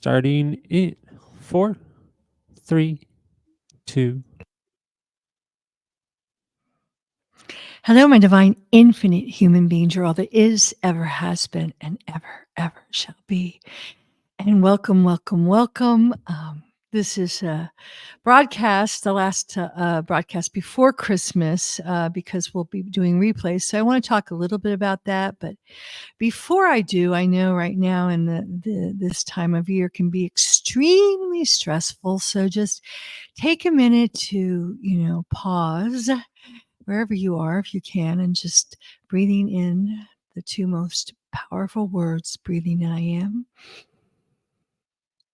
starting in 4, 3, 2. Hello, my divine, infinite human beings. You're all that is, ever has been, and ever shall be. And welcome, welcome, welcome. This is a broadcast, the last broadcast before Christmas, because we'll be doing replays. So I want to talk a little bit about that. But before I do, I know right now in this time of year can be extremely stressful. So just take a minute to, pause wherever you are, if you can, and just breathing in the two most powerful words, breathing in I am,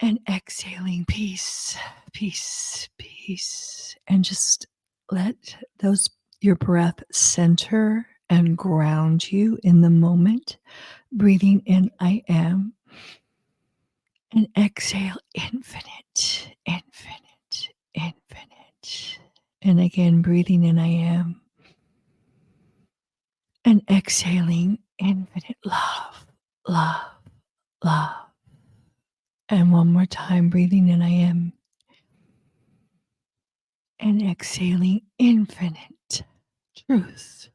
and exhaling peace, peace, peace. And just let your breath center and ground you in the moment. Breathing in I am, and exhale infinite, infinite, infinite. And again, breathing in I am, and exhaling infinite love, love, love. And one more time, breathing in I am, and exhaling infinite truth,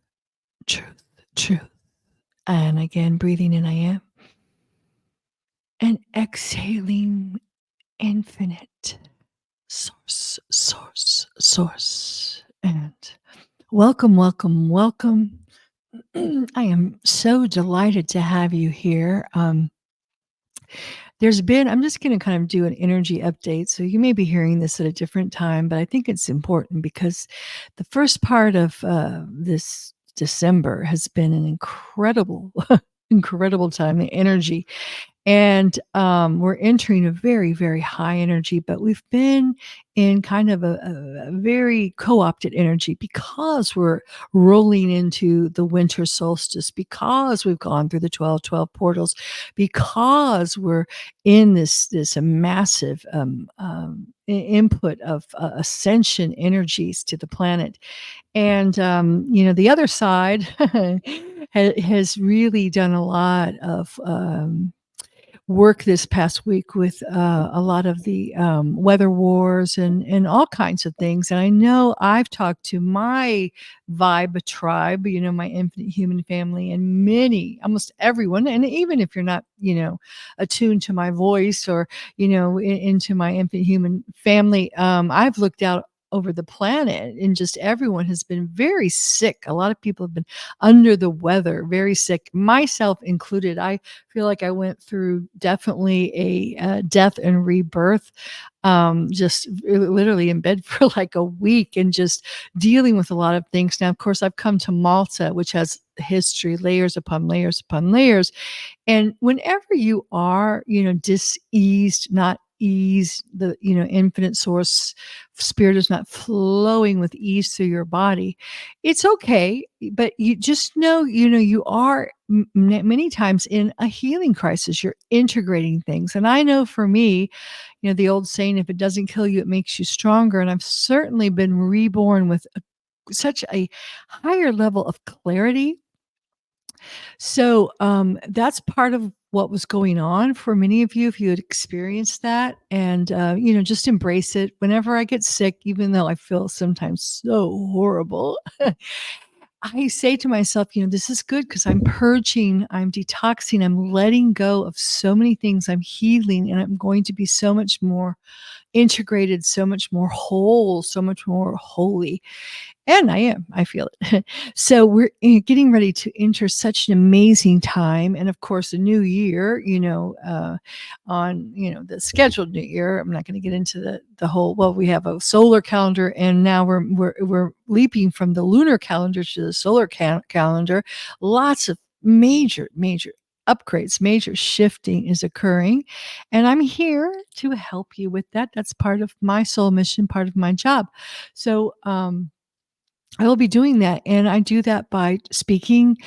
truth, truth. And again, breathing in I am, and exhaling infinite source, source, source. And welcome, welcome, welcome. I am so delighted to have you here. I'm just going to kind of do an energy update. So you may be hearing this at a different time, but I think it's important because the first part of this December has been an incredible, incredible time, the energy. And we're entering a very, very high energy, but we've been in kind of a very co-opted energy because we're rolling into the winter solstice, because we've gone through the 12/12 portals, because we're in this massive input of ascension energies to the planet. And, the other side has really done a lot of work this past week with a lot of the weather wars and all kinds of things. And I know I've talked to my vibe tribe, my infinite human family, and almost everyone. And even if you're not, attuned to my voice or, into my infinite human family, I've looked out over the planet, and just everyone has been very sick. A lot of people have been under the weather, very sick, myself included. I feel like I went through definitely a death and rebirth, just literally in bed for like a week and just dealing with a lot of things. Now, of course, I've come to Malta, which has history, layers upon layers upon layers. And whenever you are, diseased, not ease, the infinite source spirit is not flowing with ease through your body, it's okay. But you just know, you are many times in a healing crisis. You're integrating things. And I know for me, the old saying, if it doesn't kill you, it makes you stronger. And I've certainly been reborn with such a higher level of clarity. So that's part of what was going on for many of you, if you had experienced that. And, just embrace it. Whenever I get sick, even though I feel sometimes so horrible, I say to myself, this is good because I'm purging, I'm detoxing, I'm letting go of so many things, I'm healing, and I'm going to be so much more integrated, so much more whole, so much more holy. And I feel it. So we're getting ready to enter such an amazing time. And of course, a new year, on, the scheduled new year. I'm not going to get into the whole, well, we have a solar calendar, and now we're leaping from the lunar calendar to the solar calendar. Lots of major upgrades, major shifting is occurring. And I'm here to help you with that. That's part of my soul mission, part of my job. So, I will be doing that, and I do that by speaking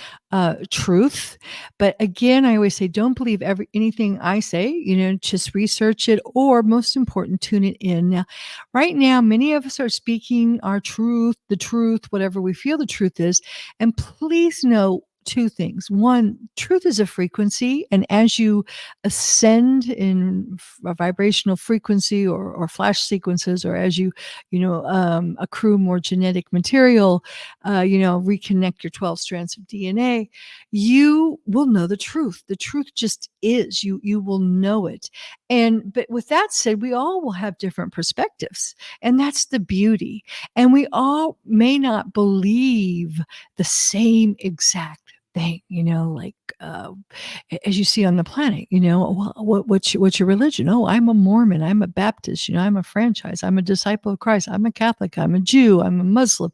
truth. But again, I always say, don't believe anything I say. Just research it, or most important, tune it in. Now, right now, many of us are speaking our truth, the truth, whatever we feel the truth is. And please know, two things. One, truth is a frequency, and as you ascend in a vibrational frequency or flash sequences, or as you accrue more genetic material, reconnect your 12 strands of DNA, you will know the truth. The truth just is. You will know it. But with that said, we all will have different perspectives, and that's the beauty. And we all may not believe the same exact thing, like as you see on the planet, what's your religion? Oh, I'm a Mormon, I'm a Baptist, I'm a franchise, I'm a disciple of Christ, I'm a Catholic, I'm a Jew, I'm a Muslim,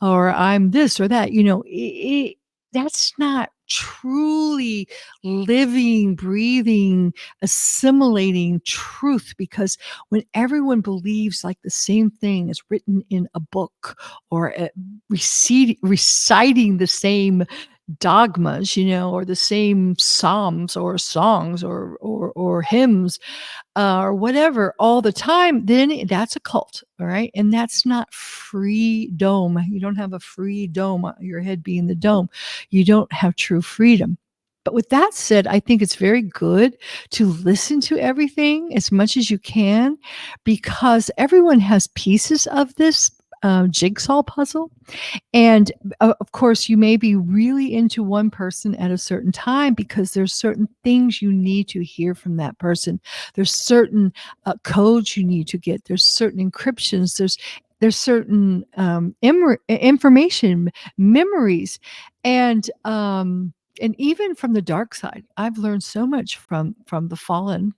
or I'm this or that. That's not truly living, breathing, assimilating truth, because when everyone believes like the same thing is written in a book, or reciting the same dogmas, or the same psalms or songs or hymns, or whatever all the time, then that's a cult. All right. And that's not freedom. You don't have a free dome, your head being the dome. You don't have true freedom. But with that said, I think it's very good to listen to everything as much as you can, because everyone has pieces of this jigsaw puzzle. And of course, you may be really into one person at a certain time, because there's certain things you need to hear from that person. There's certain codes you need to get. There's certain encryptions. There's certain information, memories, and even from the dark side, I've learned so much from the fallen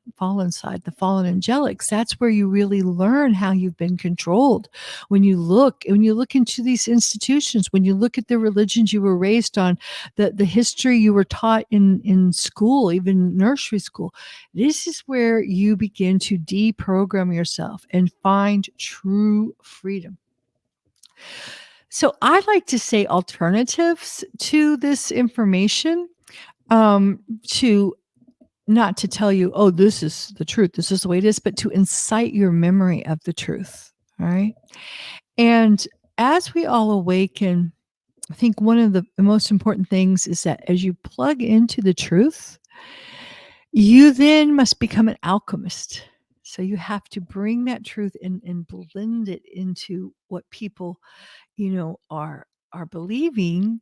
side, the fallen angelics. That's where you really learn how you've been controlled. When you look into these institutions, when you look at the religions you were raised on, the history you were taught in school, even nursery school, this is where you begin to deprogram yourself and find true freedom. So I like to say alternatives to this information, to not to tell you, oh, this is the truth, this is the way it is, but to incite your memory of the truth. All right. And as we all awaken, I think one of the most important things is that as you plug into the truth, you then must become an alchemist. So you have to bring that truth and blend it into what people, are believing.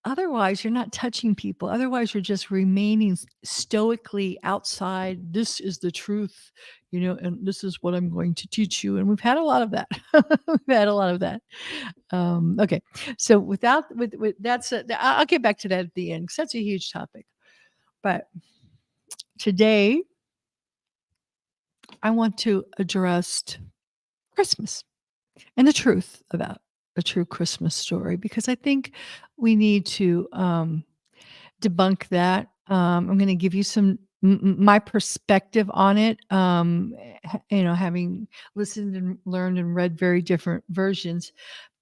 Otherwise, you're not touching people. Otherwise, you're just remaining stoically outside. This is the truth, and this is what I'm going to teach you. And we've had a lot of that. We've had a lot of that. Okay, so with that's I'll get back to that at the end, because that's a huge topic. But today, I want to address Christmas and the truth about a true Christmas story, because I think we need to debunk that. I'm going to give you some my perspective on it. Having listened and learned and read very different versions,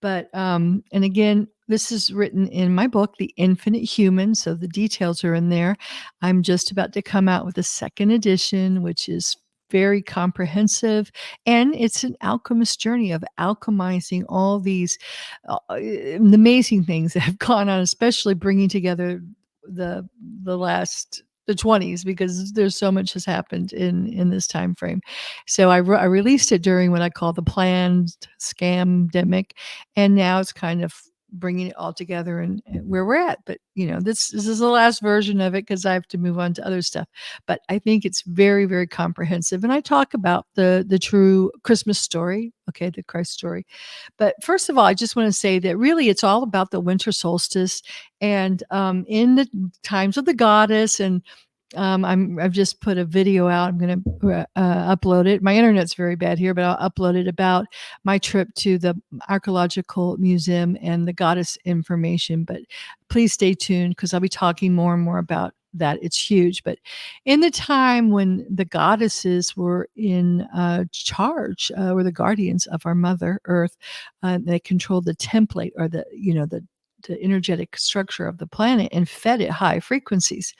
but and again, this is written in my book, The Infinite Human, so the details are in there. I'm just about to come out with a second edition, which is very comprehensive, and it's an alchemist journey of alchemizing all these amazing things that have gone on, especially bringing together the last the 20s, because there's so much has happened in this time frame. So I released it during what I call the planned scamdemic, and now it's kind of bringing it all together and where we're at. But this is the last version of it, because I have to move on to other stuff. But I think it's very, very comprehensive, and I talk about the true Christmas story, okay, the Christ story. But first of all, I just want to say that really it's all about the winter solstice, and in the times of the goddess. And I've just put a video out. I'm going to upload it. My internet's very bad here, but I'll upload it, about my trip to the archaeological museum and the goddess information. But please stay tuned, because I'll be talking more and more about that. It's huge. But in the time when the goddesses were in charge, were the guardians of our Mother Earth, they controlled the template, or the energetic structure of the planet, and fed it high frequencies.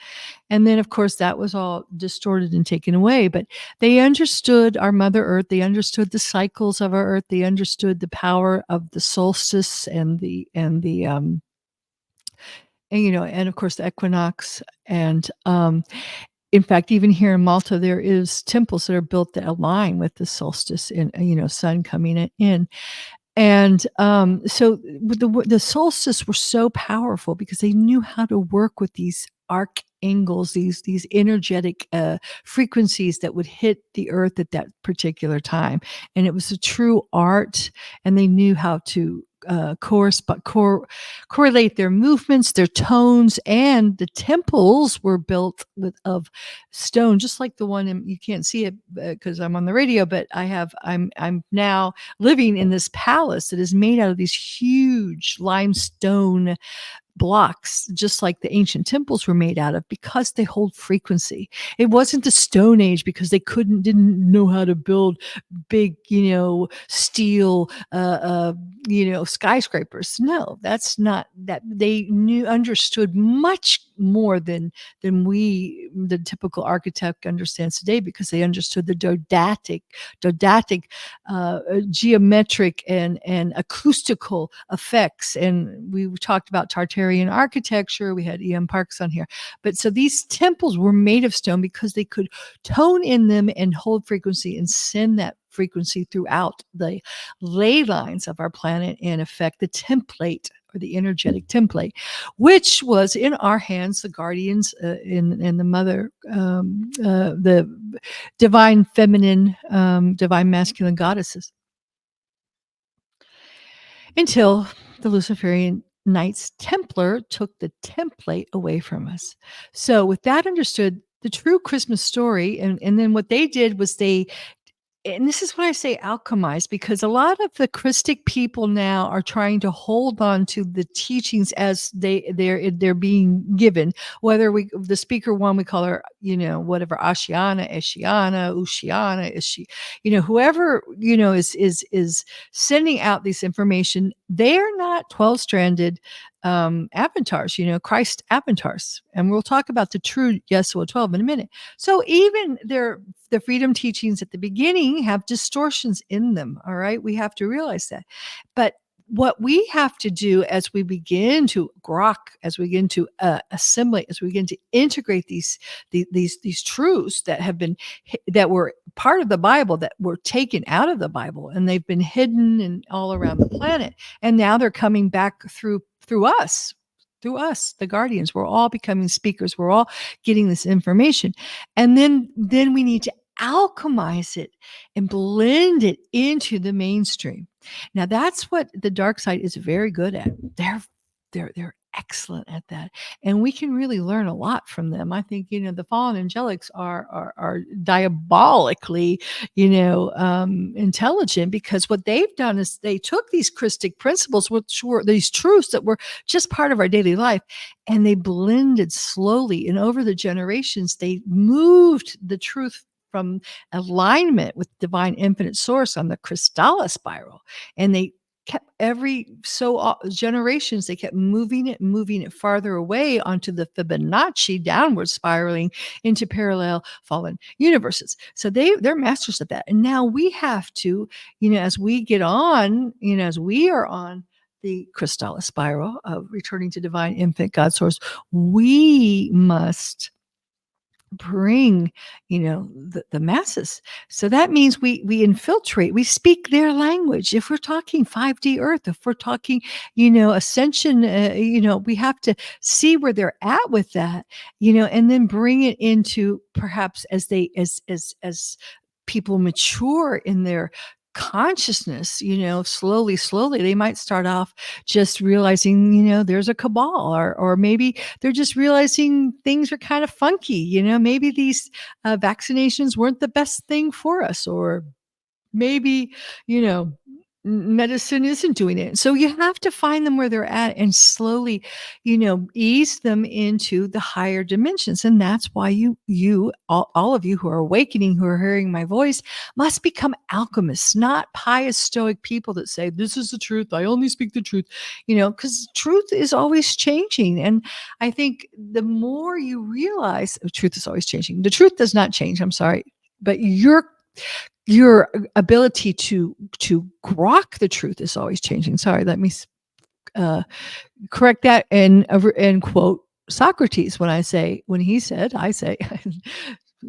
And then, of course, that was all distorted and taken away. But they understood our Mother Earth. They understood the cycles of our Earth. They understood the power of the solstice and the and of course the equinox. And in fact, even here in Malta, there is temples that are built that align with the solstice and sun coming in. And so the solstice were so powerful because they knew how to work with these archangels, these energetic frequencies that would hit the earth at that particular time. And it was a true art, and they knew how to correlate their movements, their tones, and the temples were built of stone, just like the one you can't see it because I'm on the radio, but I'm now living in this palace that is made out of these huge limestone blocks, just like the ancient temples were made out of, because they hold frequency. It wasn't the Stone Age because they didn't know how to build big, steel, skyscrapers. No, that's not that. They understood much more than the typical architect understands today, because they understood the dodectic, geometric and acoustical effects. And we talked about Tartarian architecture. We had E.M. Parks on here. But so these temples were made of stone because they could tone in them and hold frequency and send that frequency throughout the ley lines of our planet and affect the template, or the energetic template, which was in our hands, the guardians, and the mother, the divine feminine, divine masculine goddesses, until the Luciferian Knights Templar took the template away from us. So with that understood, the true Christmas story, and then what they did was and this is when I say alchemize, because a lot of the Christic people now are trying to hold on to the teachings as they're being given. Whether the speaker one, we call her, whatever, Ashiana, Eshiana, Ushiana, is she, whoever, is sending out this information. They're not 12-stranded avatars, Christ avatars. And we'll talk about the true Yeshua 12 in a minute. So even the freedom teachings at the beginning have distortions in them. All right. We have to realize that. But what we have to do as we begin to grok, as we begin to assimilate, as we begin to integrate these truths that were part of the Bible, that were taken out of the Bible, and they've been hidden and all around the planet, and now they're coming back through us, the guardians. We're all becoming speakers. We're all getting this information, and then we need to alchemize it and blend it into the mainstream. Now that's what the dark side is very good at. They're excellent at that, and we can really learn a lot from them. I think the fallen angelics are diabolically intelligent, because what they've done is they took these Christic principles, which were these truths that were just part of our daily life, and they blended slowly, and over the generations they moved the truth from alignment with divine infinite source on the Krystala spiral, and they kept generations, they kept moving it farther away onto the Fibonacci downward spiraling into parallel fallen universes. So they're masters of that. And now we have to, as we get on, as we are on the Krystala spiral of returning to divine infinite God source, we must bring the masses. So that means we infiltrate, we speak their language. If we're talking 5D earth, if we're talking ascension, we have to see where they're at with that, and then bring it into, perhaps as people mature in their consciousness, slowly they might start off just realizing there's a cabal, or maybe they're just realizing things are kind of funky, maybe these vaccinations weren't the best thing for us, or maybe medicine isn't doing it. So you have to find them where they're at and slowly ease them into the higher dimensions. And that's why all of you who are awakening, who are hearing my voice, must become alchemists, not pious stoic people that say this is the truth, I only speak the truth, because truth is always changing. And I think the more you realize truth is always changing, the truth does not change, I'm sorry, but your ability to grok the truth is always changing. Sorry, let me correct that and quote Socrates when he said, I say,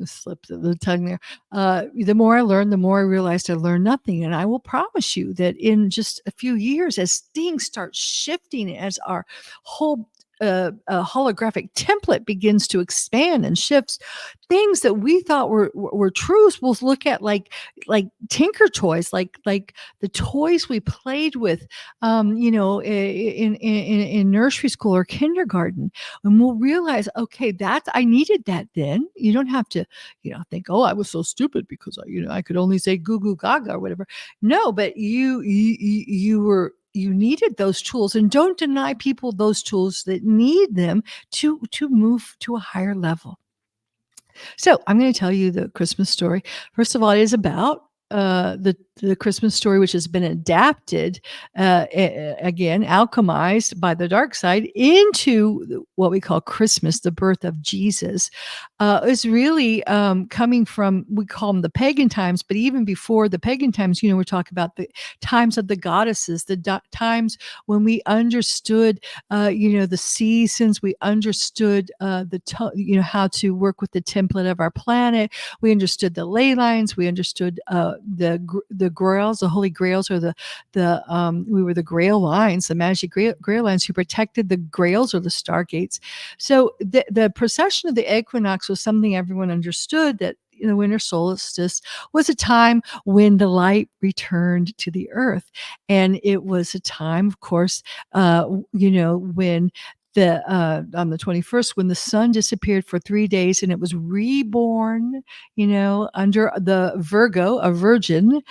slipped the tongue there. The more I learned, the more I realized I learned nothing. And I will promise you that in just a few years, as things start shifting, as our whole holographic template begins to expand and shifts, things that we thought were truths, we'll look at like tinker toys, like the toys we played with, in nursery school or kindergarten, and we'll realize, okay, that's I needed that then. You don't have to, think, oh, I was so stupid because I could only say goo goo gaga or whatever. No, but you needed those tools, and don't deny people those tools that need them to move to a higher level. So I'm going to tell you the Christmas story. First of all, it is about the Christmas story, which has been adapted, again, alchemized by the dark side into what we call Christmas, the birth of Jesus. Is really coming from, we call them the pagan times, but even before the pagan times, we're talking about the times of the goddesses, the times when we understood, the seasons, we understood how to work with the template of our planet. We understood the ley lines. We understood the grails, the holy grails, or we were the grail lines, the magic grail lines who protected the grails or the stargates. So the procession of the equinox was something everyone understood, that the winter solstice was a time when the light returned to the earth. And it was a time, of course, when on the 21st, when the sun disappeared for 3 days and it was reborn, under the Virgo, a virgin,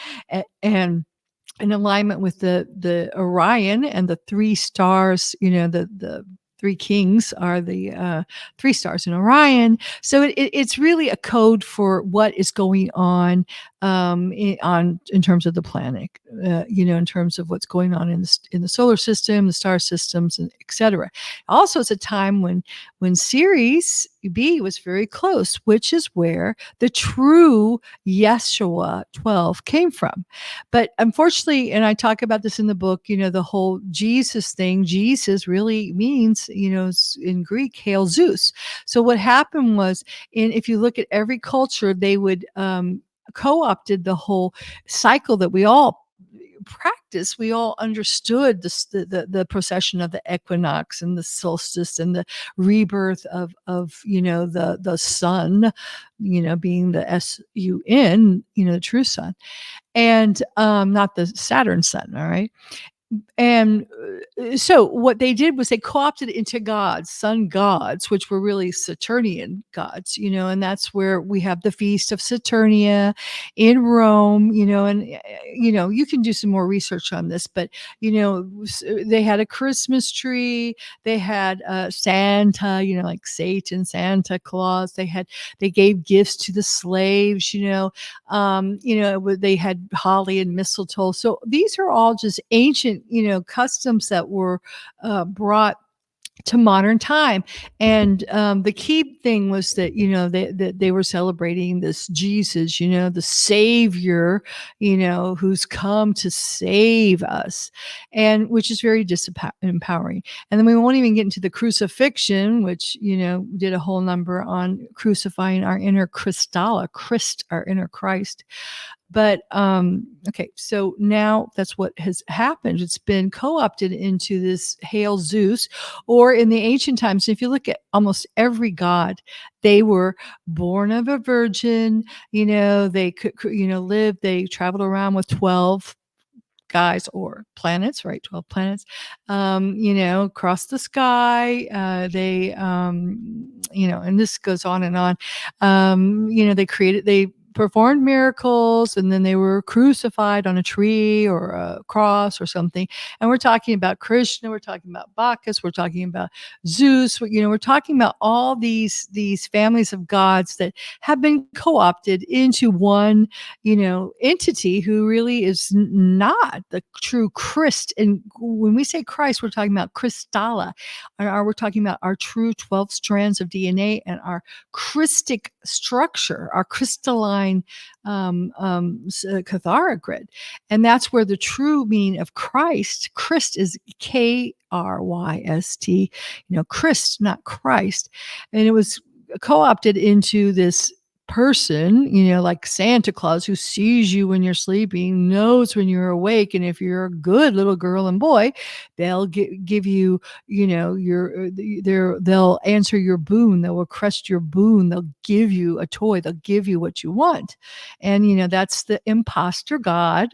and in alignment with the Orion and the three stars, the three kings are the three stars in Orion. So it's really a code for what is going on, in terms of the planet, in terms of what's going on in the solar system, the star systems, and etc. Also, it's a time when Sirius B was very close, which is where the true Yeshua 12 came from. But unfortunately, and I talk about this in the book, the whole Jesus thing, Jesus really means, in Greek, hail Zeus. So what happened was, if you look at every culture, they would co-opted the whole cycle that we all practice. We all understood the procession of the equinox and the solstice and the rebirth of the sun, being the sun, the true sun, and not the Saturn sun. All right. And so what they did was they co-opted into gods, sun gods, which were really Saturnian gods, and that's where we have the Feast of Saturnia in Rome, and, you can do some more research on this, but, they had a Christmas tree, they had Santa, like Satan, Santa Claus, they gave gifts to the slaves, they had holly and mistletoe. So these are all just ancient, customs that were brought to modern time. And the key thing was that they were celebrating this Jesus, the Savior, who's come to save us, and which is very empowering. And then we won't even get into the crucifixion, which did a whole number on crucifying our inner Christ, our inner Christ. But okay, so now that's what has happened. It's been co-opted into this Hail Zeus, or in the ancient times, if you look at almost every god, they were born of a virgin. They could, live. They traveled around with 12 guys or planets, right? 12 planets, across the sky. And this goes on and on. They performed miracles, and then they were crucified on a tree or a cross or something. And we're talking about Krishna, we're talking about Bacchus, we're talking about Zeus, we're talking about all these families of gods that have been co-opted into one, entity who really is not the true Christ. And when we say Christ, we're talking about Christalla, we're talking about our true 12 strands of DNA and our Christic structure, our crystalline Cathara grid. And that's where the true meaning of Christ is Kryst, Christ, not Christ. And it was co-opted into this person, like Santa Claus, who sees you when you're sleeping, knows when you're awake, and if you're a good little girl and boy, they'll give you, they'll answer your boon, they'll request your boon, they'll give you a toy, they'll give you what you want. And that's the imposter god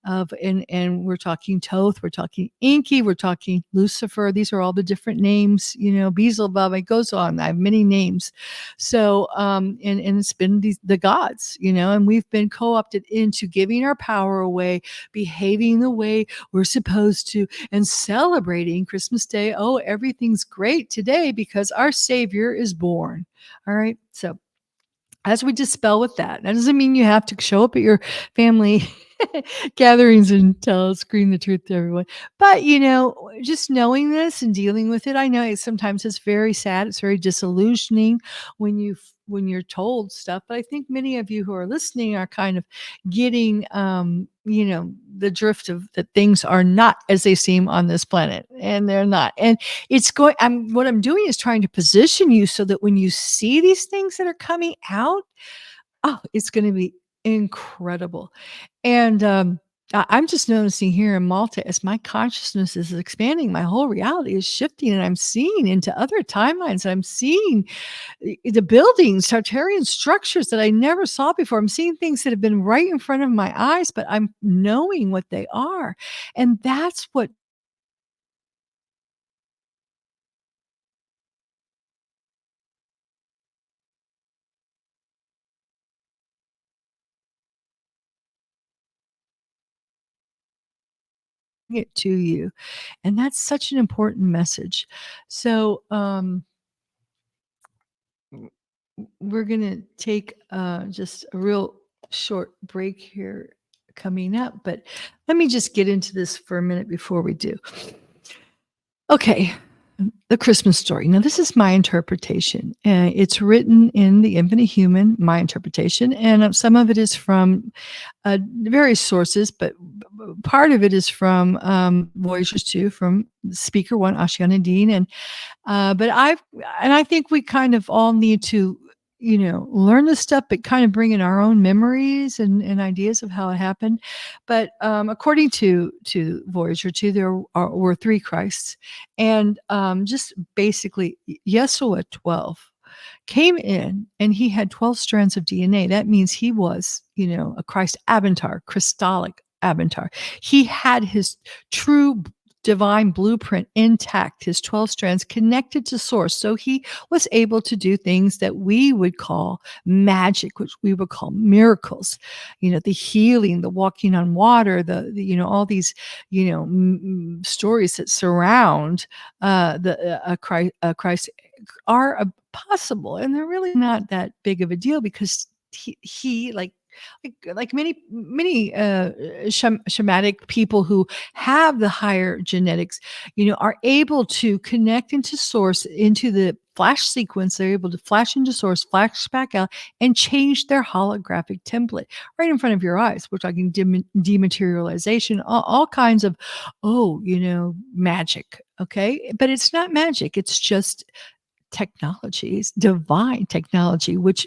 of, and we're talking Toth, we're talking Inky, we're talking Lucifer. These are all the different names, Beelzebub. It goes on. I have many names. So and it's been the gods, and we've been co-opted into giving our power away, behaving the way we're supposed to, and celebrating Christmas Day. Oh, everything's great today because our Savior is born. All right. So as we dispel with that doesn't mean you have to show up at your family gatherings and scream the truth to everyone. But, just knowing this and dealing with it, I know sometimes it's very sad. It's very disillusioning when you're told stuff. But I think many of you who are listening are kind of getting, the drift of that things are not as they seem on this planet, and they're not. And what I'm doing is trying to position you so that when you see these things that are coming out, oh, it's going to be incredible. And I'm just noticing here in Malta, as my consciousness is expanding, my whole reality is shifting, and I'm seeing into other timelines. I'm seeing the buildings, Tartarian structures that I never saw before. I'm seeing things that have been right in front of my eyes, but I'm knowing what they are. And that's what it to you. And that's such an important message. So, we're going to take just a real short break here coming up, but let me just get into this for a minute before we do. Okay, the Christmas story. Now, this is my interpretation. It's written in The Infinite Human, my interpretation, and some of it is from various sources, but part of it is from Voyagers 2, from Speaker 1, Ashiana Dean, and but I think we kind of all need to, learn this stuff, but kind of bring in our own memories and ideas of how it happened. But according to Voyager 2, were three Christs, and just basically Yeshua 12 came in, and he had 12 strands of DNA. That means he was, a Christ Avatar, Christolic Avatar. He had his true divine blueprint intact, his 12 strands connected to source. So he was able to do things that we would call magic, which we would call miracles, the healing, the walking on water, the all these, stories that surround Christ are possible, and they're really not that big of a deal because he like many shamanic people who have the higher genetics, are able to connect into source, into the flash sequence. They're able to flash into source, flash back out, and change their holographic template right in front of your eyes. We're talking dematerialization, all kinds of, magic. Okay. But it's not magic. It's just technologies, divine technology, which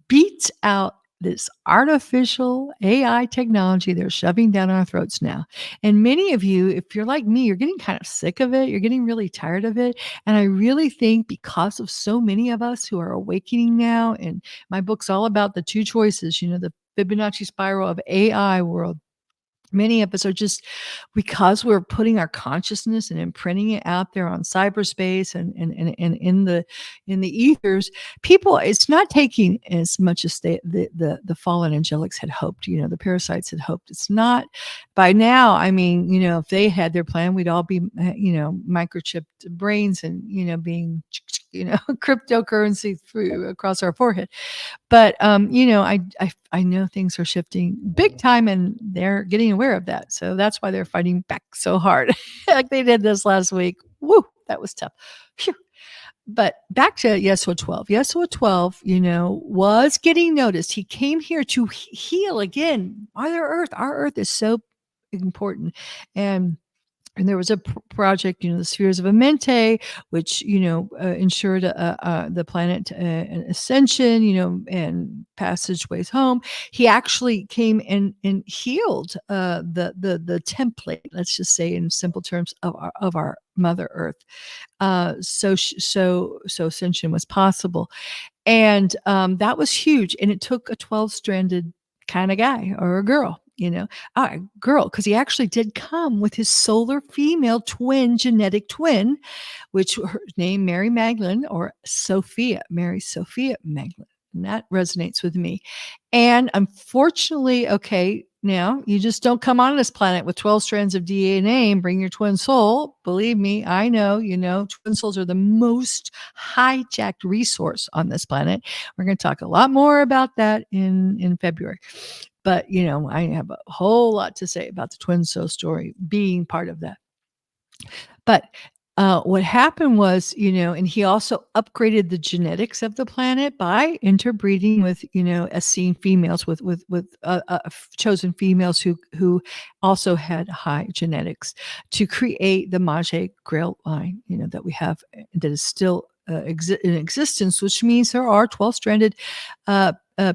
beats out this artificial AI technology they're shoving down our throats now. And many of you, if you're like me, you're getting kind of sick of it. You're getting really tired of it. And I really think because of so many of us who are awakening now, and my book's all about the two choices, the Fibonacci spiral of AI world. Many of us are just, because we're putting our consciousness and imprinting it out there on cyberspace and in the ethers, people, it's not taking as much as the fallen angelics had hoped, the parasites had hoped. It's not by now. I mean, if they had their plan, we'd all be, microchipped brains and, being, cryptocurrency through across our forehead. But I know things are shifting big time, and they're getting aware of that. So that's why they're fighting back so hard, like they did this last week. Woo, that was tough. Phew. but back to Yeshua 12. Yeshua 12, was getting noticed. He came here to heal again. Mother Earth, our Earth is so important. And there was a project, the spheres of Amente, which ensured the planet an ascension, and passageways home. He actually came and healed the template. Let's just say in simple terms of our Mother Earth. So ascension was possible, and that was huge. And it took a 12-stranded kind of guy or a girl, girl, because he actually did come with his solar female twin, genetic twin, which her name Mary Magdalene or Sophia, Mary Sophia Magdalene. And that resonates with me. And unfortunately, okay, now you just don't come on this planet with 12 strands of DNA and bring your twin soul. Believe me, I know, twin souls are the most hijacked resource on this planet. We're going to talk a lot more about that in February. But, I have a whole lot to say about the twin soul story being part of that. But what happened was, and he also upgraded the genetics of the planet by interbreeding with, Essene females, with chosen females who also had high genetics to create the Mage Grail line, that we have, that is still in existence, which means there are 12-stranded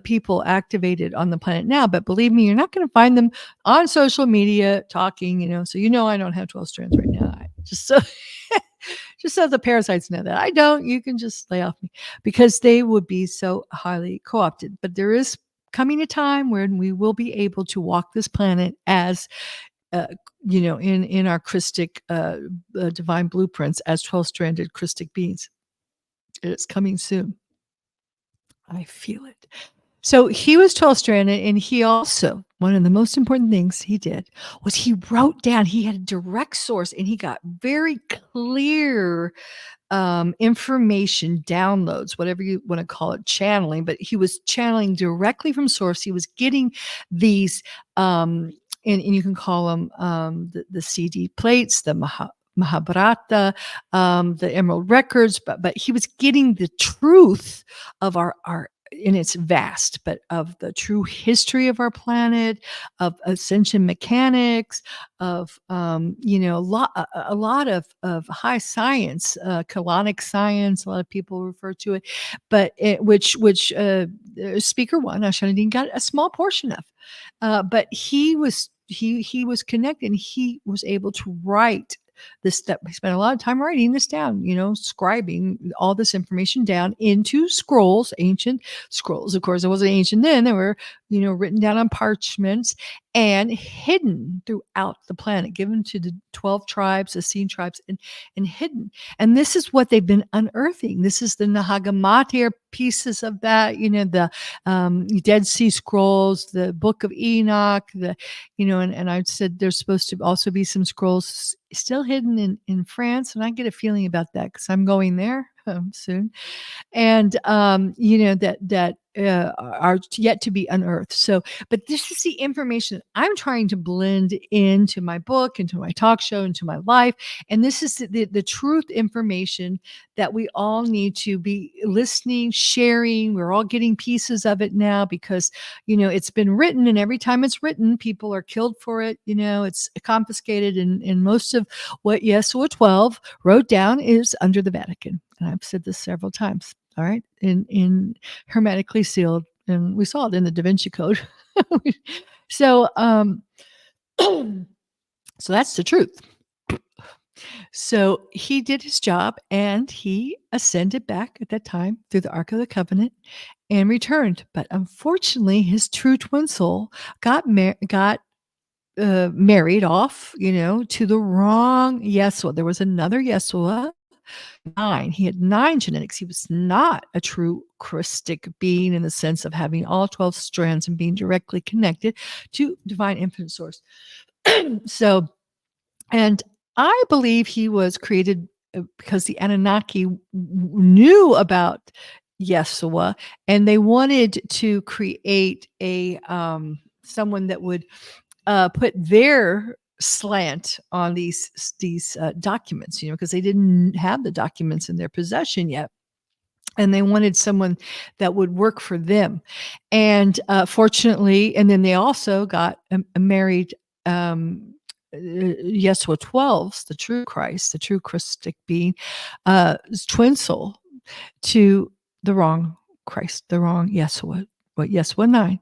people activated on the planet now. But believe me, you're not going to find them on social media talking, so I don't have 12 strands right now. Just so the parasites know that I don't. You can just lay off me, because they would be so highly co-opted. But there is coming a time when we will be able to walk this planet as in our Christic divine blueprints as 12-stranded Christic beings. It's coming soon. I feel it. So he was 12-stranded, and he also, one of the most important things he did was he wrote down, he had a direct source, and he got very clear information downloads, whatever you want to call it, channeling, but he was channeling directly from source. He was getting these, and you can call them the CD plates, the Mahabharata, the Emerald Records, but he was getting the truth of our and it's vast, but of the true history of our planet, of ascension mechanics, of a lot of high science, colonic science. A lot of people refer to it, but which Speaker One, Ascesnion, got a small portion of. But he was connected, and he was able to write this stuff. He spent a lot of time writing this down, scribing all this information down into scrolls, ancient scrolls. Of course, it wasn't ancient then. They were, written down on parchments and hidden throughout the planet, given to the 12 tribes, the Essene tribes, and hidden. And this is what they've been unearthing. This is the Nag Hammadi pieces of that, the Dead Sea Scrolls, the Book of Enoch, and I said there's supposed to also be some scrolls still hidden in France. And I get a feeling about that because I'm going there soon. And, that are yet to be unearthed. So, but this is the information I'm trying to blend into my book, into my talk show, into my life. And this is the truth information that we all need to be listening, sharing. We're all getting pieces of it now because, it's been written, and every time it's written, people are killed for it. It's confiscated. And most of what Yeshua 12 wrote down is under the Vatican. And I've said this several times. All right. In hermetically sealed. And we saw it in the Da Vinci Code. So, so that's the truth. So he did his job, and he ascended back at that time through the Ark of the Covenant and returned. But unfortunately, his true twin soul got married off, to the wrong Yeshua. There was another Yeshua. 9. He had 9 genetics. He was not a true Christic being in the sense of having all 12 strands and being directly connected to divine infinite source. So, and I believe he was created because the Anunnaki knew about Yeshua, and they wanted to create a someone that would put their slant on these documents, because they didn't have the documents in their possession yet. And they wanted someone that would work for them. And fortunately, and then they also got married Yeshua 12, the true Christ, the true Christic being, twin soul to the wrong Christ, the wrong Yeshua, Yeshua 9.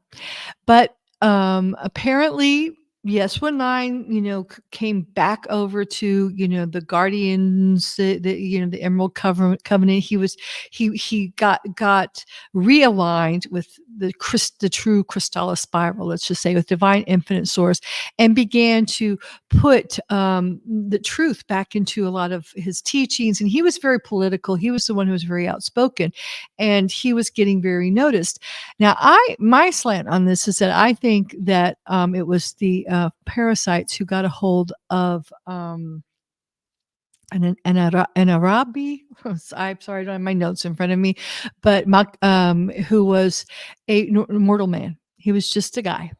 But apparently, Yeshua 9, came back over to, the guardians, the Emerald Covenant. He got realigned with the true Crystallis spiral, let's just say, with divine infinite source, and began to put the truth back into a lot of his teachings. And he was very political. He was the one who was very outspoken, and he was getting very noticed. Now, my slant on this is that I think that it was the parasites who got a hold of an Arabi. I'm sorry, I don't have my notes in front of me, but who was a mortal man. He was just a guy.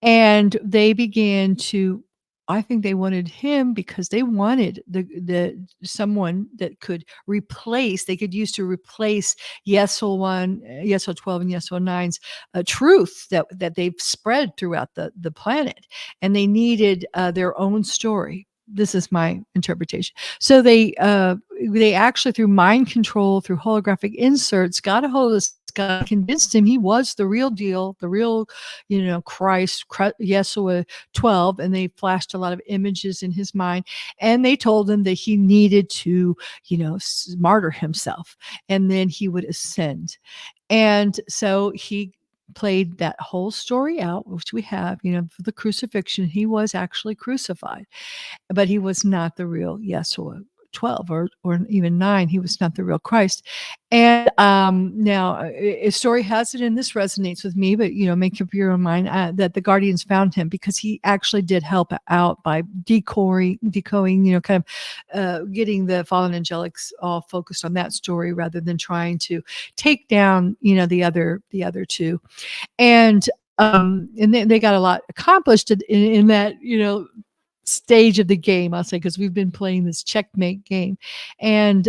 And they began to, I think they wanted him because they wanted the someone that could replace, they could use to replace Yeshua 1, Yeshua 12, and Yeshua 9's truth that they've spread throughout the planet. And they needed their own story. This is my interpretation. So they actually, through mind control, through holographic inserts, got a hold of this guy, convinced him he was the real deal, the real, Christ, Yeshua 12, and they flashed a lot of images in his mind, and they told him that he needed to, martyr himself, and then he would ascend. And so he played that whole story out, which we have, for the crucifixion. He was actually crucified, but he was not the real Yeshua 12 or even 9. He was not the real Christ. And now a story has it, and this resonates with me, but make up your own mind, that the guardians found him because he actually did help out by decoying, kind of getting the fallen angelics all focused on that story rather than trying to take down, the other two. And they got a lot accomplished in that, stage of the game, I'll say, because we've been playing this checkmate game. And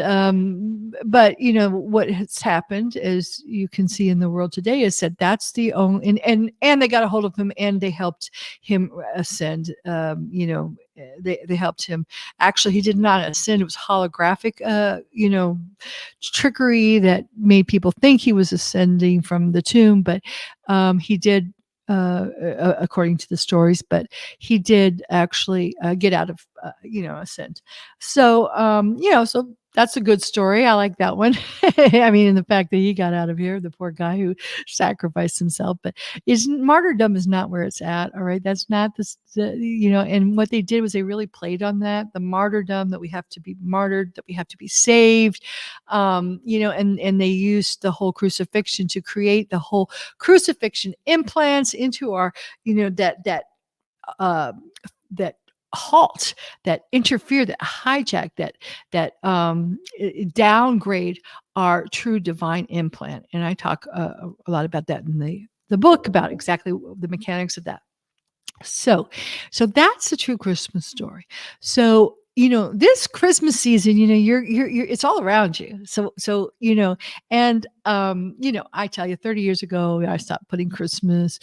but what has happened, as you can see in the world today, is that that's the only, and they got a hold of him, and they helped him ascend. They helped him. Actually, he did not ascend. It was holographic trickery that made people think he was ascending from the tomb, but he did, according to the stories, but he did actually get out of, ascent. So, so that's a good story. I like that one. I mean, in the fact that he got out of here, the poor guy who sacrificed himself, but martyrdom is not where it's at. All right. That's not and what they did was they really played on that, the martyrdom, that we have to be martyred, that we have to be saved. And they used the whole crucifixion to create the whole crucifixion implants into our, that halt, that interfere, that hijack, that downgrade our true divine implant. And I talk a lot about that in the book, about exactly the mechanics of that. So that's the true Christmas story. So, this Christmas season, you're it's all around you. So, and, I tell you, 30 years ago, I stopped putting Christmas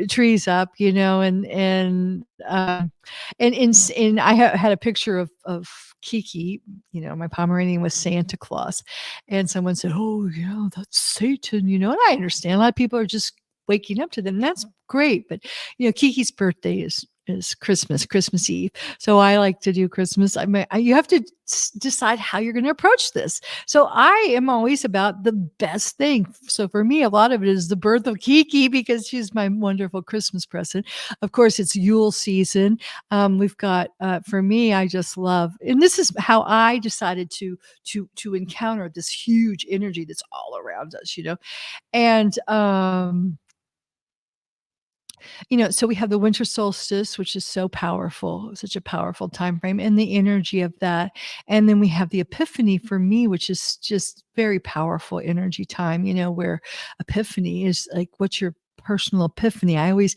trees up, and I had a picture of Kiki, my Pomeranian, with Santa Claus, and someone said, "Oh, that's Satan," and I understand a lot of people are just waking up to them. That's great, but Kiki's birthday is Christmas Eve. So I like to do Christmas. You have to decide how you're going to approach this. So I am always about the best thing. So for me, a lot of it is the birth of Kiki, because she's my wonderful Christmas present. Of course, it's Yule season. We've got, for me, I just love, and this is how I decided to encounter this huge energy that's all around us, and so we have the winter solstice, which is so powerful, such a powerful time frame, and the energy of that. And then we have the Epiphany for me, which is just very powerful energy time, where Epiphany is like what you're personal epiphany. I always,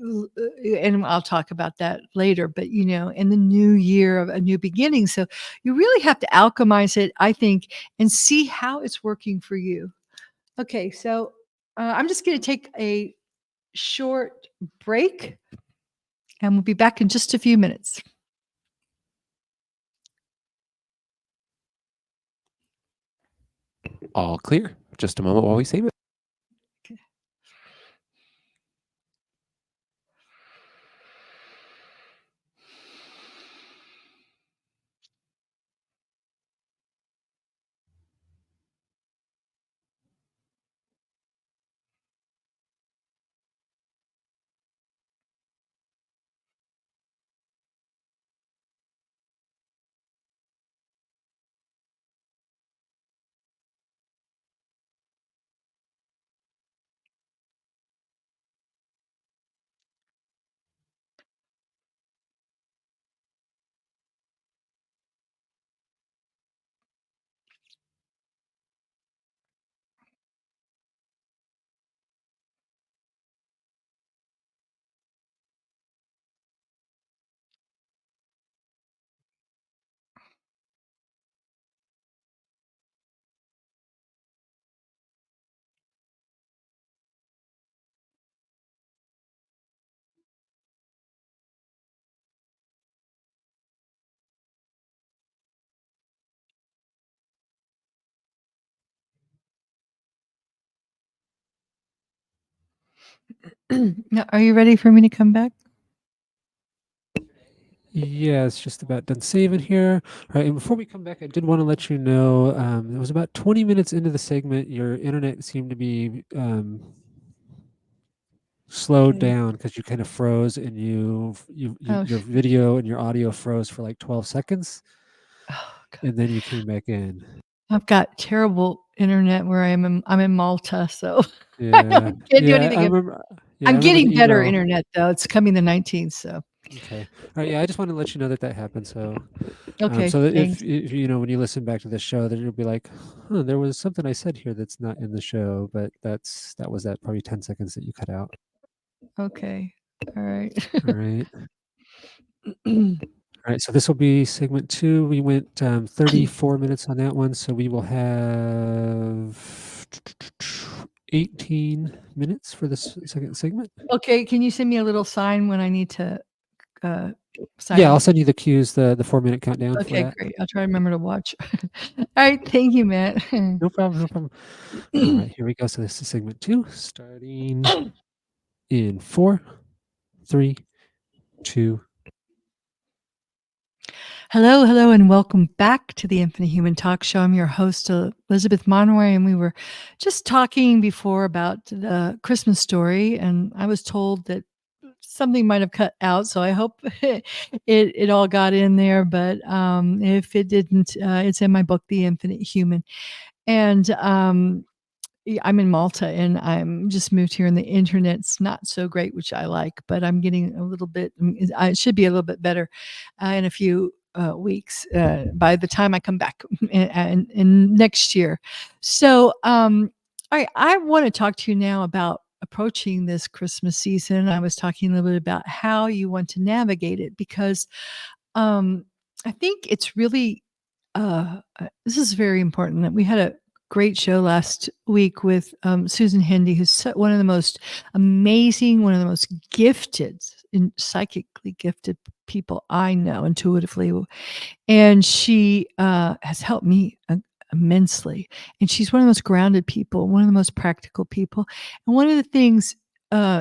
and I'll talk about that later, but in the new year of a new beginning. So you really have to alchemize it, I think, and see how it's working for you. Okay, so I'm just going to take a short break and we'll be back in just a few minutes. All clear. Just a moment while we save it. Now, are you ready for me to come back? Yeah, it's just about done saving here. All right, and before we come back, I did want to let you know it was about 20 minutes into the segment. Your internet seemed to be slowed Okay. down because you kind of froze, and Oh, your video and your audio froze for like 12 seconds, oh, God. and then you came back in. I've got terrible internet where I'm in Malta, so I Yeah, can't do yeah, I anything. remember. Yeah, I I'm remember getting the better email. internet though. It's coming the 19th, so Okay. All right. Yeah, I just wanted to let you know that happened. So, okay, so that thanks. if when you listen back to the show, then you'll be like, "Huh, there was something I said here that's not in the show," but that was that probably 10 seconds that you cut out. Okay. All right. All right. All right. So this will be segment 2. We went 34 minutes on that one, so we will have 18 minutes for this second segment. Okay, can you send me a little sign when I need to sign Yeah, I'll off? send you the cues, the 4-minute countdown for Okay, that. great. I'll try to remember to watch. All right, thank you, Matt. No problem. No problem. All right, here we go. So this is segment 2, starting in 4, 3, 2. Hello, hello, and welcome back to the Infinite Human Talk Show. I'm your host, Elizabeth Monroy, and we were just talking before about the Christmas story, and I was told that something might have cut out, so I hope it all got in there. But if it didn't, it's in my book, The Infinite Human, and I'm in Malta and I'm just moved here and the internet's not so great, which I like, but I'm getting a little bit, it should be a little bit better in a few weeks by the time I come back in next year. So, I want to talk to you now about approaching this Christmas season. I was talking a little bit about how you want to navigate it because um, I think it's really this is very important. That we had a great show last week with Susan Hendy, who's one of the most amazing, one of the most gifted, psychically gifted people I know intuitively, and she has helped me immensely. And she's one of the most grounded people, one of the most practical people. And one of the things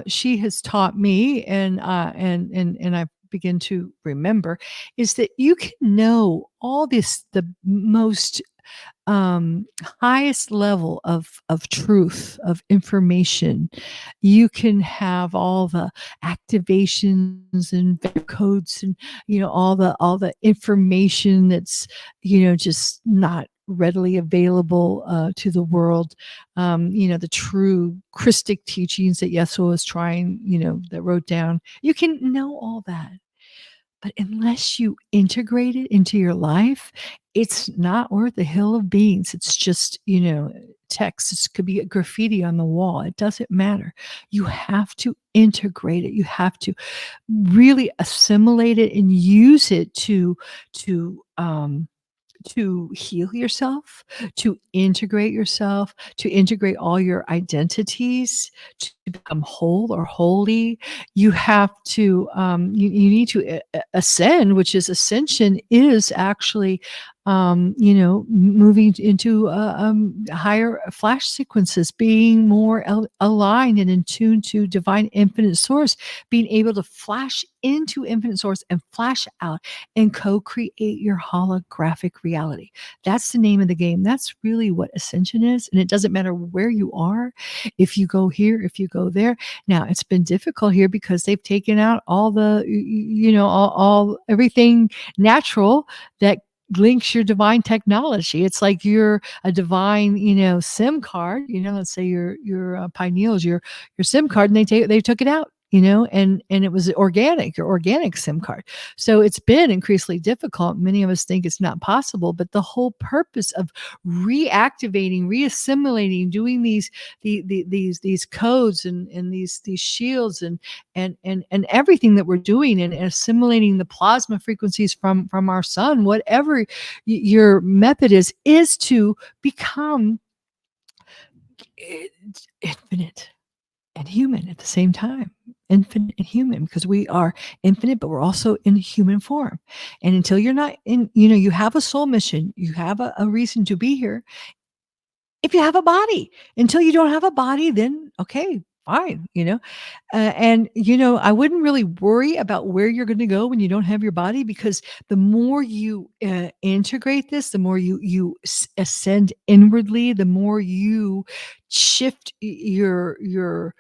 she has taught me, and I begin to remember, is that you can know all this, the most highest level of truth, of information. You can have all the activations and codes and all the information that's just not readily available to the world. The true Christic teachings that Yeshua was trying, that wrote down. You can know all that. but unless you integrate it into your life, it's not worth a hill of beans. It's just, text. It could be a graffiti on the wall. It doesn't matter. You have to integrate it. You have to really assimilate it and use it to to heal yourself, to integrate all your identities, to become whole or holy. You have to, you need to ascend, which is ascension, is actually, moving into higher flash sequences, being more aligned and in tune to divine infinite source, being able to flash into infinite source and flash out and co-create your holographic reality. That's the name of the game. That's really what ascension is. And it doesn't matter where you are, if you go here, if you go there. Now, it's been difficult here because they've taken out all the, all everything natural that links your divine technology. It's like you're a divine, SIM card. Let's say your pineal is your SIM card, and they took it out. And it was your organic SIM card. So it's been increasingly difficult. Many of us think it's not possible, but the whole purpose of reactivating, reassimilating, doing these codes and these shields and everything that we're doing, and assimilating the plasma frequencies from our sun, whatever your method is to become infinite and human at the same time. Infinite and human, because we are infinite, but we're also in human form. And until you're not in, you have a soul mission, you have a reason to be here. If you have a body, until you don't have a body, then okay, fine, and I wouldn't really worry about where you're going to go when you don't have your body, because the more you integrate this, the more you ascend inwardly, the more you shift the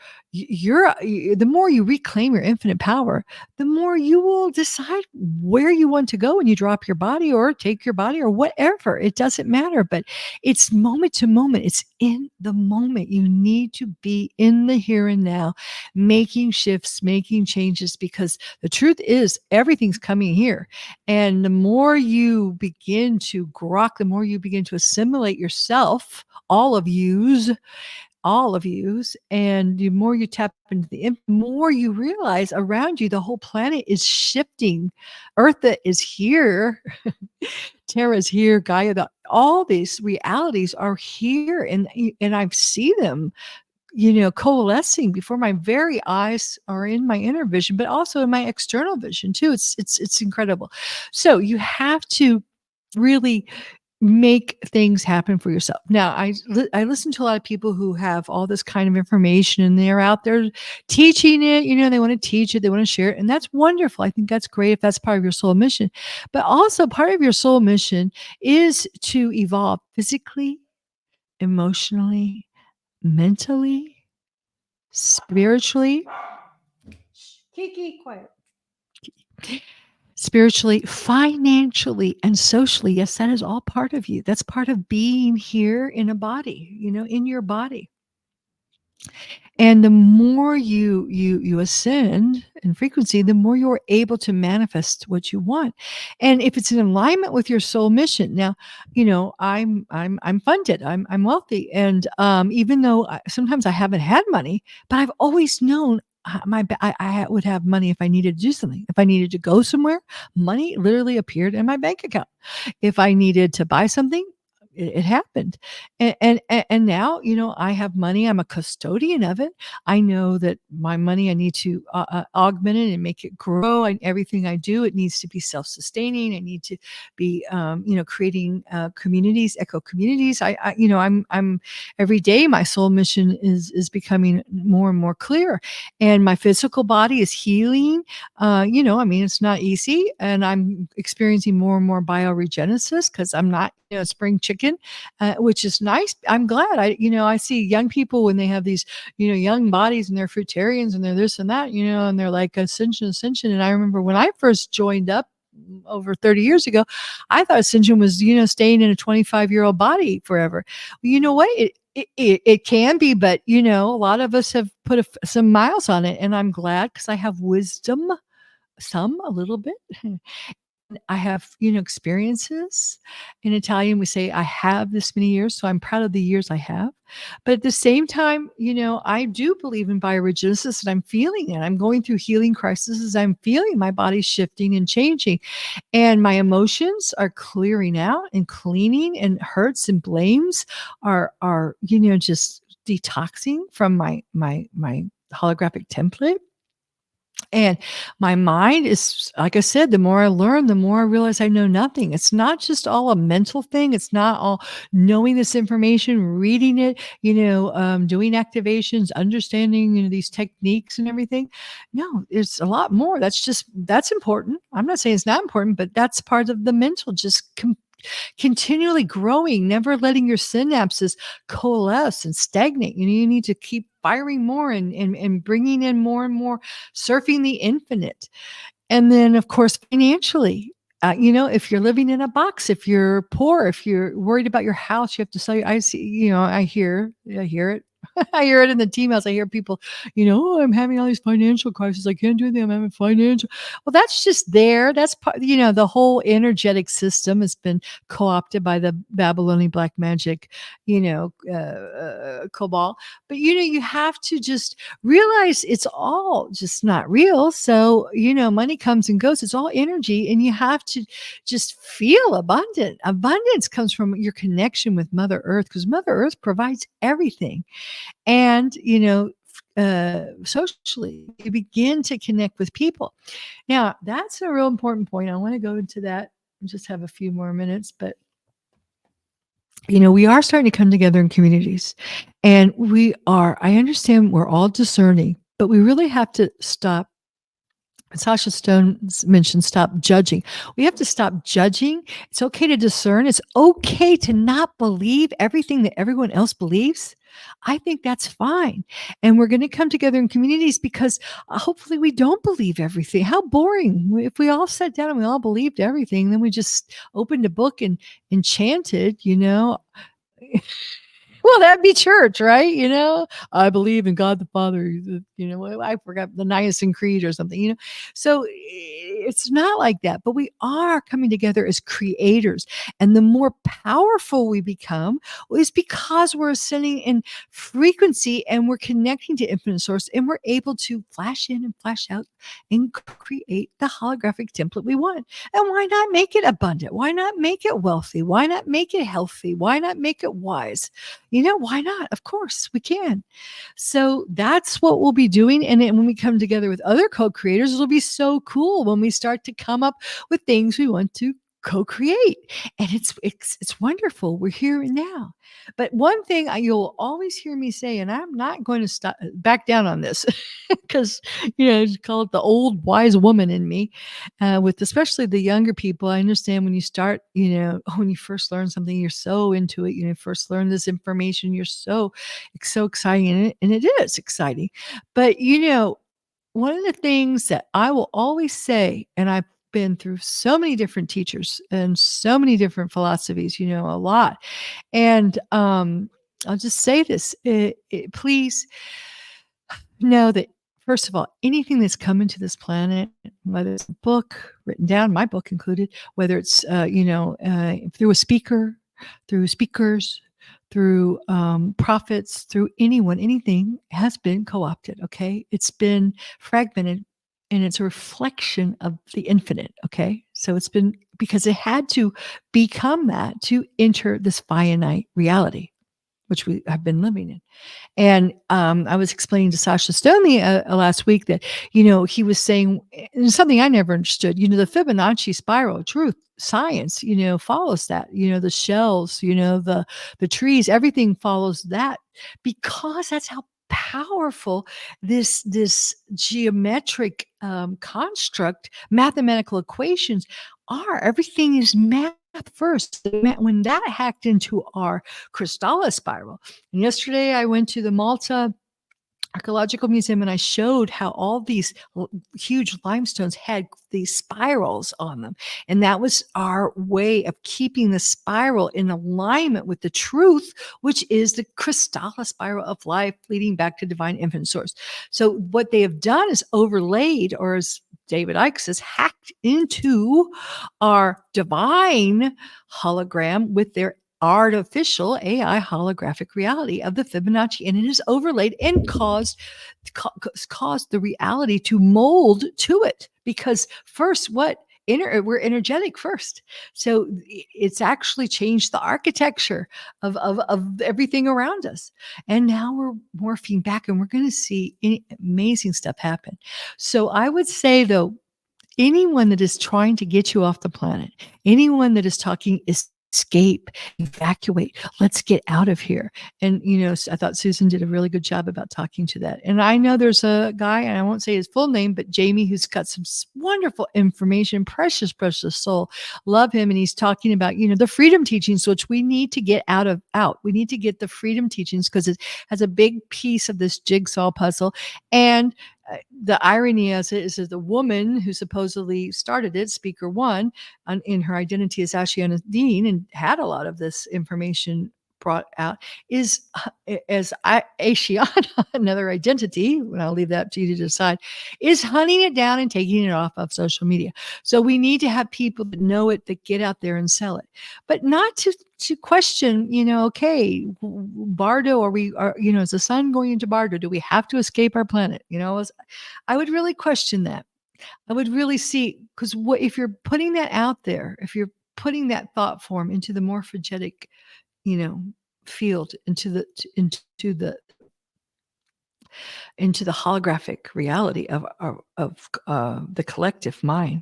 more you reclaim your infinite power, the more you will decide where you want to go when you drop your body or take your body or whatever. It doesn't matter, but it's moment to moment. It's in the moment. You need to be in the here and now, making shifts, making changes, because the truth is everything's coming here. And the more you begin to grok, the more you begin to assimilate yourself, all of yous, and the more you tap into the more you realize around you the whole planet is shifting. Eartha is here. Terra's here. Gaia, all these realities are here, and I see them, coalescing before my very eyes, or in my inner vision, but also in my external vision too. It's incredible. So you have to really make things happen for yourself. Now, I listen to a lot of people who have all this kind of information, and they're out there teaching it. They want to teach it, they want to share it, and that's wonderful. I think that's great if that's part of your soul mission. But also, part of your soul mission is to evolve physically, emotionally, mentally, spiritually. Kiki, quiet. Spiritually, financially, and socially. Yes, that is all part of you. That's part of being here in a body, in your body. And the more you ascend in frequency, the more you're able to manifest what you want. And if it's in alignment with your soul mission, now, I'm funded, I'm wealthy, and even though sometimes I haven't had money, but I've always known I would have money if I needed to do something. If I needed to go somewhere, money literally appeared in my bank account. If I needed to buy something, it happened. And now, I have money. I'm a custodian of it. I know that my money, I need to augment it and make it grow. And everything I do, it needs to be self-sustaining. I need to be, creating communities, eco communities. I'm every day, my soul mission is becoming more and more clear, and my physical body is healing. It's not easy, and I'm experiencing more and more bioregenesis, because I'm not, spring chicken, which is nice. I'm glad. I see young people when they have these, young bodies, and they're fruitarians, and they're this and that, and they're like ascension. And I remember when I first joined up over 30 years ago, I thought ascension was, staying in a 25-year-old body forever. Well, you know what? It can be, but a lot of us have put some miles on it, and I'm glad, because I have wisdom some a little bit. I have, experiences. In Italian, we say, I have this many years. So I'm proud of the years I have. But at the same time, I do believe in bioregenesis and I'm feeling it. I'm going through healing crises. I'm feeling my body shifting and changing. And my emotions are clearing out and cleaning, and hurts and blames are, just detoxing from my holographic template. And my mind is, like I said, the more I learn, the more I realize I know nothing. It's not just all a mental thing. It's not all knowing this information, reading it, doing activations, understanding, these techniques and everything. No, there's a lot more. That's important. I'm not saying it's not important, but that's part of the mental, just continually growing, never letting your synapses coalesce and stagnate. You need to keep firing more and bringing in more and more, surfing the infinite. And then, of course, financially, if you're living in a box, if you're poor, if you're worried about your house, you have to sell your, I see, I hear it. I hear it in the team house. I hear people, oh, I'm having all these financial crises. I can't do anything. I'm having financial. Well, that's just there. That's part, the whole energetic system has been co-opted by the Babylonian black magic, cabal. But, you have to just realize it's all just not real. So, money comes and goes. It's all energy. And you have to just feel abundant. Abundance comes from your connection with Mother Earth, because Mother Earth provides everything. And, socially, you begin to connect with people. Now, that's a real important point. I want to go into that. Just have a few more minutes, but we are starting to come together in communities, and I understand we're all discerning, but we really have to stop. Sasha Stone mentioned stop judging. We have to stop judging. It's okay to discern. It's okay to not believe everything that everyone else believes. I think that's fine. And we're going to come together in communities because hopefully we don't believe everything. How boring. If we all sat down and we all believed everything, then we just opened a book and chanted, well, that'd be church, right? I believe in God the Father. I forgot the Nicene Creed or something, So it's not like that, but we are coming together as creators. And the more powerful we become is because we're ascending in frequency and we're connecting to infinite source, and we're able to flash in and flash out and create the holographic template we want. And why not make it abundant? Why not make it wealthy? Why not make it healthy? Why not make it wise? Why not? Of course we can. So that's what we'll be doing. And then when we come together with other co-creators, it'll be so cool when we start to come up with things we want to co-create. And it's wonderful. We're here and now. But one thing you'll always hear me say, and I'm not going to stop back down on this, because call it the old wise woman in me, with especially the younger people. I understand when you start, when you first learn something, you're so into it. First learn this information, you're so exciting, and it is exciting. But one of the things that I will always say, and I've been through so many different teachers and so many different philosophies, a lot. And I'll just say this, please know that, first of all, anything that's coming to this planet, whether it's a book written down, my book included, whether it's, through a speaker, through speakers, through prophets, through anyone, anything has been co-opted. Okay. It's been fragmented, and it's a reflection of the infinite. Okay. So it's been, because it had to become that to enter this finite reality, which we have been living in. And I was explaining to Sasha Stoney last week that, he was saying, and something I never understood, the Fibonacci spiral, truth, science, follows that, the shells, the trees, everything follows that, because that's how powerful this geometric construct, mathematical equations are. Everything is math first. When that hacked into our Krystos spiral. And yesterday I went to the Malta Archaeological Museum, and I showed how all these huge limestones had these spirals on them. And that was our way of keeping the spiral in alignment with the truth, which is the Krystala spiral of life leading back to divine infinite source. So what they have done is overlaid, or is David Icke says, hacked into our divine hologram with their artificial AI holographic reality of the Fibonacci, and it is overlaid and caused the reality to mold to it. Because first, we're energetic first, so it's actually changed the architecture of everything around us, and now we're morphing back, and we're going to see amazing stuff happen. So I would say, though, anyone that is trying to get you off the planet, anyone that is talking escape, evacuate, let's get out of here. And, I thought Susan did a really good job about talking to that. And I know there's a guy, and I won't say his full name, but Jamie, who's got some wonderful information, precious, precious soul. Love him. And he's talking about, the freedom teachings, which we need to get out. We need to get the freedom teachings because it has a big piece of this jigsaw puzzle. And the irony is that the woman who supposedly started it, speaker one, in her identity as Ascesnion, and had a lot of this information brought out, is as Asiana, another identity, and I'll leave that to you to decide, is hunting it down and taking it off of social media. So we need to have people that know it, that get out there and sell it, but not to question, okay, Bardo, is the sun going into Bardo? Do we have to escape our planet? I would really question that. I would really see, because if you're putting that out there, if you're putting that thought form into the morphogenic, field, into the holographic reality of the collective mind.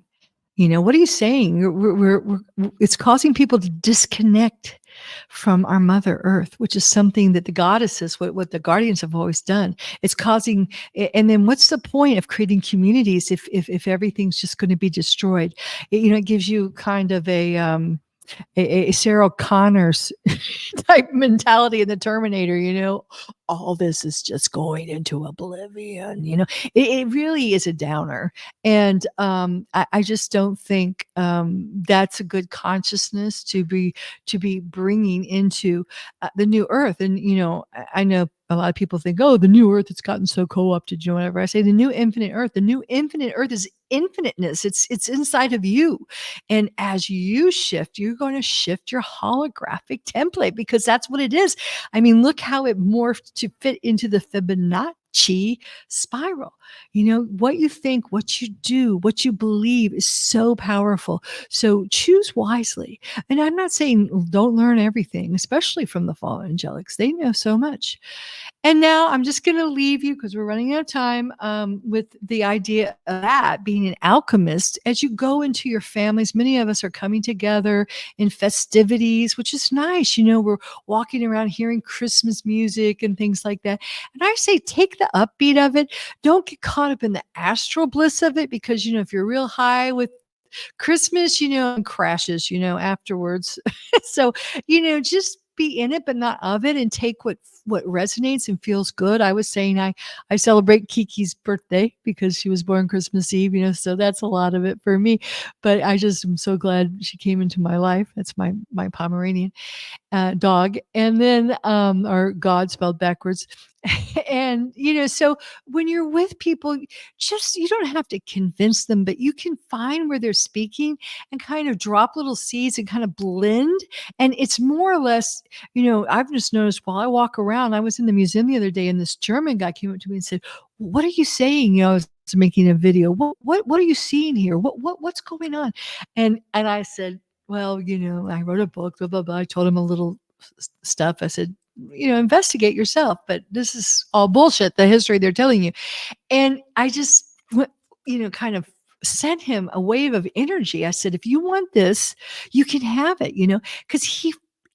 What are you saying? It's causing people to disconnect from our Mother Earth, which is something that the goddesses, what the guardians have always done. It's causing, and then what's the point of creating communities if everything's just going to be destroyed? It gives you kind of a Sarah Connor's type mentality in the Terminator, all this is just going into oblivion, it really is a downer. And I just don't think that's a good consciousness to be bringing into the new earth. And, I know a lot of people think, oh, the new earth, it's gotten so co-opted, whatever. I say the new infinite earth is infiniteness. It's inside of you. And as you shift, you're going to shift your holographic template, because that's what it is. I mean, look how it morphed to fit into the Fibonacci spiral. What you think, what you do, what you believe is so powerful. So choose wisely. And I'm not saying don't learn everything, especially from the fallen angelics. They know so much. And now I'm just going to leave you, because we're running out of time, with the idea of that being an alchemist as you go into your families. Many of us are coming together in festivities, which is nice. We're walking around hearing Christmas music and things like that. And I say, take the upbeat of it. Don't get caught up in the astral bliss of it, because, if you're real high with Christmas, and crashes, afterwards. So, just be in it, but not of it, and take what resonates and feels good. I was saying I celebrate Kiki's birthday because she was born Christmas Eve, so that's a lot of it for me. But I just am so glad she came into my life. That's my Pomeranian dog, and then or God spelled backwards. And so when you're with people, you don't have to convince them, but you can find where they're speaking and kind of drop little seeds and kind of blend. And it's more or less, I've just noticed while I walk around, I was in the museum the other day, and this German guy came up to me and said, "What are you saying?" I was making a video. What are you seeing here? What's going on? And I said, well, I wrote a book, blah, blah, blah. I told him a little stuff. I said, investigate yourself, but this is all bullshit, the history they're telling you. And I just, kind of sent him a wave of energy. I said, if you want this, you can have it, because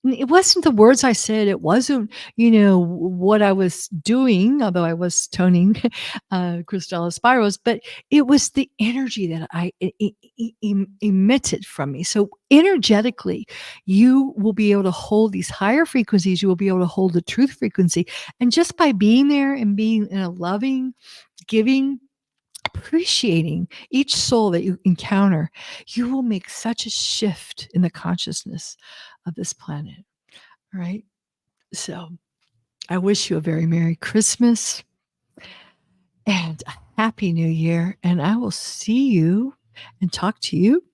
it wasn't the words I said. It wasn't, what I was doing, although I was toning crystal spirals, but it was the energy that I emitted from me. So energetically, you will be able to hold these higher frequencies. You will be able to hold the truth frequency. And just by being there and being in a loving, giving, appreciating each soul that you encounter, you will make such a shift in the consciousness of this planet. All right. So I wish you a very Merry Christmas. and a happy new year. And I will see you and talk to you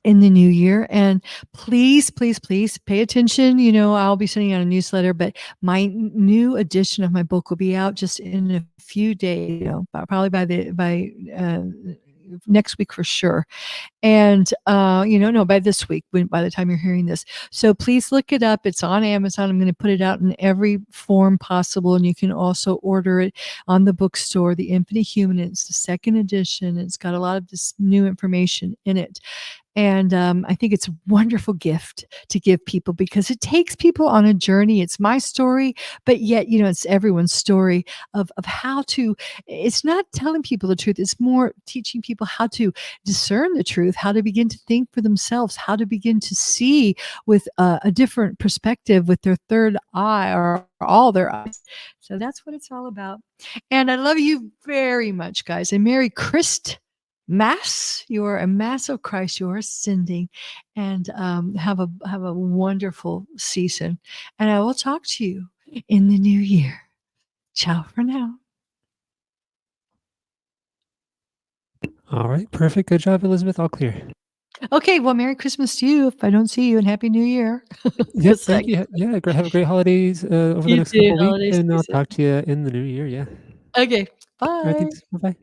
in the new year. And please, please, please pay attention. I'll be sending out a newsletter, but my new edition of my book will be out just in a few days, probably by next week for sure. And no, by this week, by the time you're hearing this. So please look it up. It's on Amazon. I'm going to put it out in every form possible, and you can also order it on the bookstore, The Infinite Human. It's the second edition. It's got a lot of this new information in it. And I think it's a wonderful gift to give people because it takes people on a journey. It's my story, but yet, it's everyone's story of how to, it's not telling people the truth. It's more teaching people how to discern the truth, how to begin to think for themselves, how to begin to see with a different perspective with their third eye or all their eyes. So that's what it's all about. And I love you very much, guys. And Merry Christ. Mass, you are a mass of Christ. You are ascending, and have a wonderful season. And I will talk to you in the new year. Ciao for now. All right, perfect. Good job, Elizabeth. All clear. Okay, well, Merry Christmas to you if I don't see you, and Happy New Year. Yep, thank you. Yeah, have a great holidays over the You next too. couple of weeks, Holiday and I'll season. talk to you in the new year. Yeah. Okay, All right, bye. thanks. Bye bye.